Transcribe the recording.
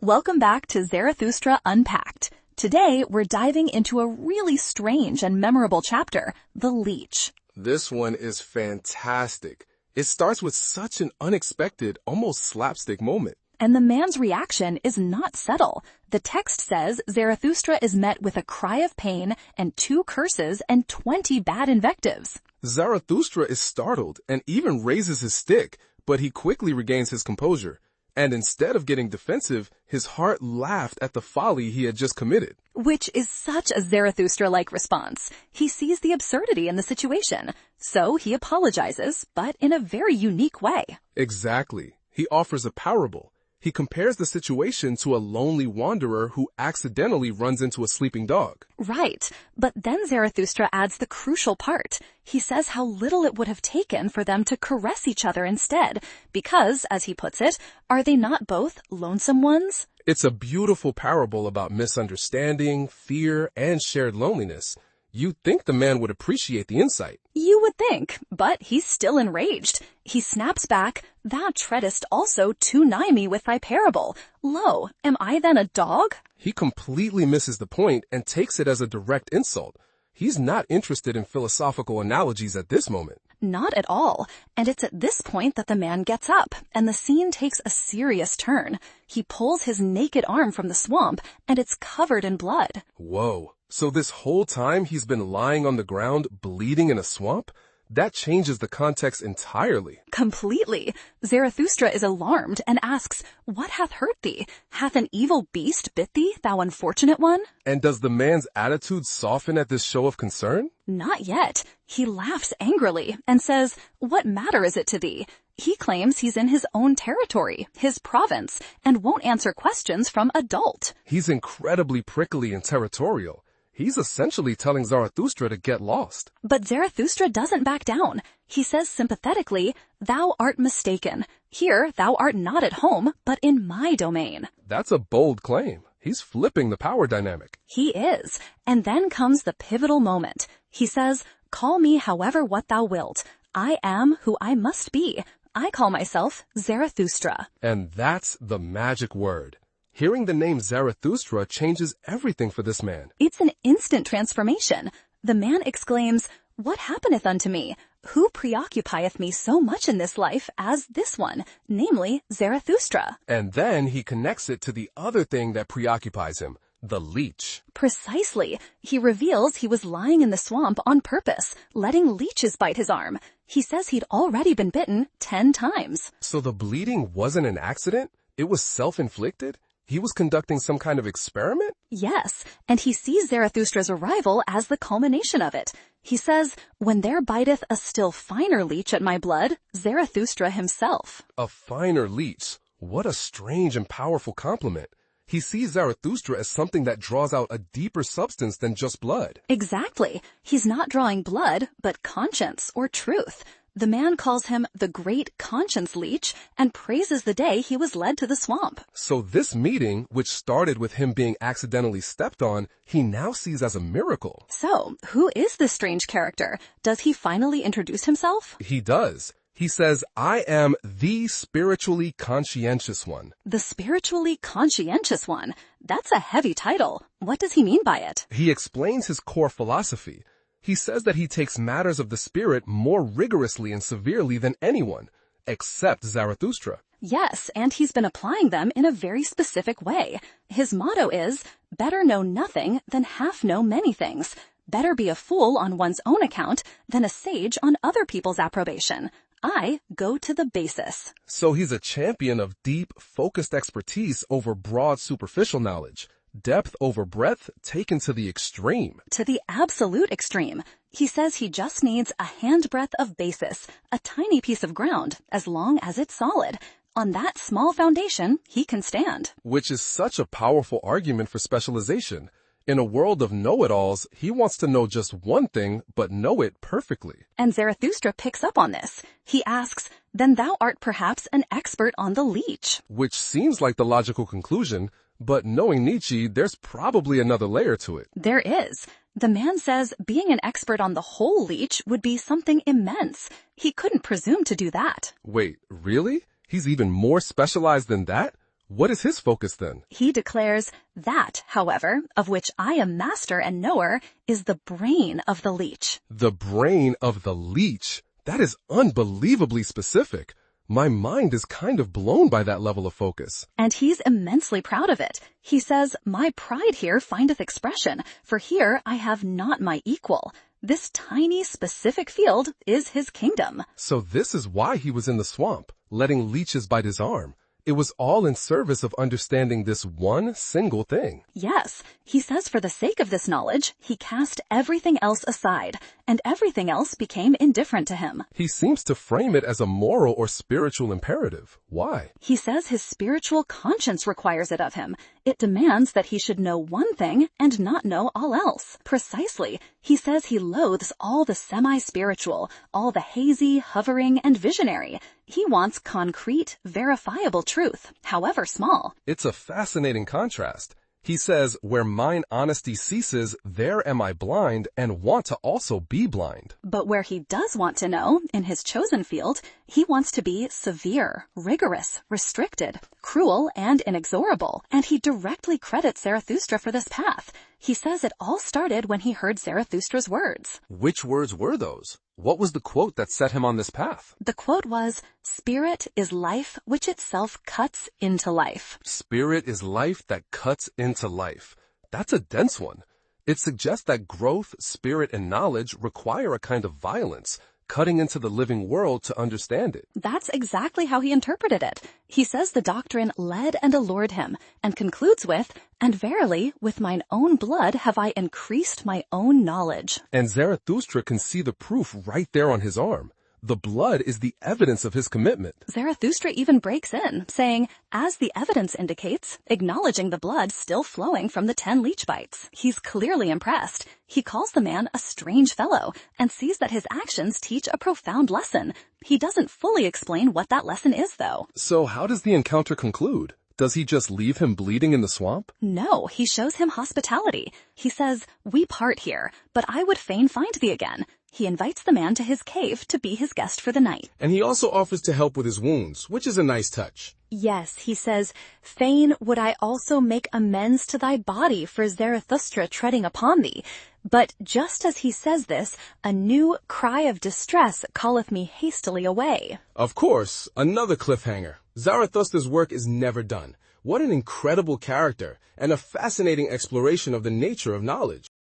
Welcome back to Zarathustra Unpacked. Today, we're diving into a really strange and memorable chapter, the Leech. This one is fantastic. It starts with such an unexpected, almost slapstick moment. And the man's reaction is not subtle. The text says Zarathustra is met with a cry of pain and 2 curses and 20 bad invectives. Zarathustra is startled and even raises his stick, but he quickly regains his composure. And instead of getting defensive, his heart laughed at the folly he had just committed. Which is such a Zarathustra-like response. He sees the absurdity in the situation. So he apologizes, but in a very unique way. Exactly. He offers a parable. He compares the situation to a lonely wanderer who accidentally runs into a sleeping dog. Right. But then Zarathustra adds the crucial part. He says how little it would have taken for them to caress each other instead, because, as he puts it, are they not both lonesome ones? It's a beautiful parable about misunderstanding, fear, and shared loneliness. You'd think the man would appreciate the insight. You would think, but he's still enraged. He snaps back, "Thou treadest also too nigh me with thy parable. Lo, am I then a dog?" He completely misses the point and takes it as a direct insult. He's not interested in philosophical analogies at this moment. Not at all. And it's at this point that the man gets up, and the scene takes a serious turn. He pulls his naked arm from the swamp, and it's covered in blood. Whoa. So this whole time he's been lying on the ground, bleeding in a swamp? That changes the context entirely. Completely. Zarathustra is alarmed and asks, "What hath hurt thee? Hath an evil beast bit thee, thou unfortunate one?" And does the man's attitude soften at this show of concern? Not yet. He laughs angrily and says, "What matter is it to thee?" He claims he's in his own territory, his province, and won't answer questions from adult. He's incredibly prickly and territorial. He's essentially telling Zarathustra to get lost. But Zarathustra doesn't back down. He says sympathetically, "Thou art mistaken. Here thou art not at home, but in my domain." That's a bold claim. He's flipping the power dynamic. He is. And then comes the pivotal moment. He says, "Call me however what thou wilt. I am who I must be. I call myself Zarathustra." And that's the magic word. Hearing the name Zarathustra changes everything for this man. It's an instant transformation. The man exclaims, "What happeneth unto me? Who preoccupieth me so much in this life as this one, namely Zarathustra?" And then he connects it to the other thing that preoccupies him, the leech. Precisely. He reveals he was lying in the swamp on purpose, letting leeches bite his arm. He says he'd already been bitten 10 times. So the bleeding wasn't an accident? It was self-inflicted? He was conducting some kind of experiment? Yes, and he sees Zarathustra's arrival as the culmination of it. He says, "When there biteth a still finer leech at my blood, Zarathustra himself." A finer leech. What a strange and powerful compliment. He sees Zarathustra as something that draws out a deeper substance than just blood. Exactly. He's not drawing blood, but conscience or truth. The man calls him the great conscience leech and praises the day he was led to the swamp. So this meeting, which started with him being accidentally stepped on, he now sees as a miracle. So, who is this strange character? Does he finally introduce himself? He does. He says, "I am the spiritually conscientious one." The spiritually conscientious one. That's a heavy title. What does he mean by it? He explains his core philosophy. He says that he takes matters of the spirit more rigorously and severely than anyone, except Zarathustra. Yes, and he's been applying them in a very specific way. His motto is, "Better know nothing than half know many things. Better be a fool on one's own account than a sage on other people's approbation. I go to the basis." So he's a champion of deep, focused expertise over broad, superficial knowledge. Depth over breadth taken to the extreme. To the absolute extreme. He says he just needs a handbreadth of basis, a tiny piece of ground, as long as it's solid. On that small foundation, he can stand. Which is such a powerful argument for specialization. In a world of know-it-alls, he wants to know just one thing, but know it perfectly. And Zarathustra picks up on this. He asks, "Then thou art perhaps an expert on the leech." Which seems like the logical conclusion, but knowing Nietzsche, there's probably another layer to it. There is. The man says being an expert on the whole leech would be something immense. He couldn't presume to do that. Wait, really? He's even more specialized than that? What is his focus then? He declares, that, however, of which I am master and knower, is the brain of the leech. The brain of the leech? That is unbelievably specific. My mind is kind of blown by that level of focus. And he's immensely proud of it. He says, my pride here findeth expression, for here I have not my equal. This tiny, specific field is his kingdom. So this is why he was in the swamp, letting leeches bite his arm. It was all in service of understanding this one single thing. Yes, he says for the sake of this knowledge, he cast everything else aside, and everything else became indifferent to him. He seems to frame it as a moral or spiritual imperative. Why? He says his spiritual conscience requires it of him. It demands that he should know one thing and not know all else. Precisely. He says he loathes all the semi-spiritual, all the hazy, hovering, and visionary. He wants concrete, verifiable truth, however small. It's a fascinating contrast. He says, where mine honesty ceases, there am I blind and want to also be blind. But where he does want to know, in his chosen field, he wants to be severe, rigorous, restricted, cruel, and inexorable. And he directly credits Zarathustra for this path. He says it all started when he heard Zarathustra's words. Which words were those? What was the quote that set him on this path? The quote was, "Spirit is life which itself cuts into life." Spirit is life that cuts into life. That's a dense one. It suggests that growth, spirit, and knowledge require a kind of violence, cutting into the living world to understand it. That's exactly how he interpreted it. He says the doctrine led and allured him, and concludes with, "And verily, with mine own blood have I increased my own knowledge." And Zarathustra can see the proof right there on his arm. The blood is the evidence of his commitment. Zarathustra even breaks in, saying, as the evidence indicates, acknowledging the blood still flowing from the 10 leech bites. He's clearly impressed. He calls the man a strange fellow and sees that his actions teach a profound lesson. He doesn't fully explain what that lesson is, though. So how does the encounter conclude? Does he just leave him bleeding in the swamp? No, he shows him hospitality. He says, "We part here, but I would fain find thee again." He invites the man to his cave to be his guest for the night. And he also offers to help with his wounds, which is a nice touch. Yes, he says, "Fain would I also make amends to thy body for Zarathustra treading upon thee." But just as he says this, a new cry of distress calleth me hastily away. Of course, another cliffhanger. Zarathustra's work is never done. What an incredible character, and a fascinating exploration of the nature of knowledge.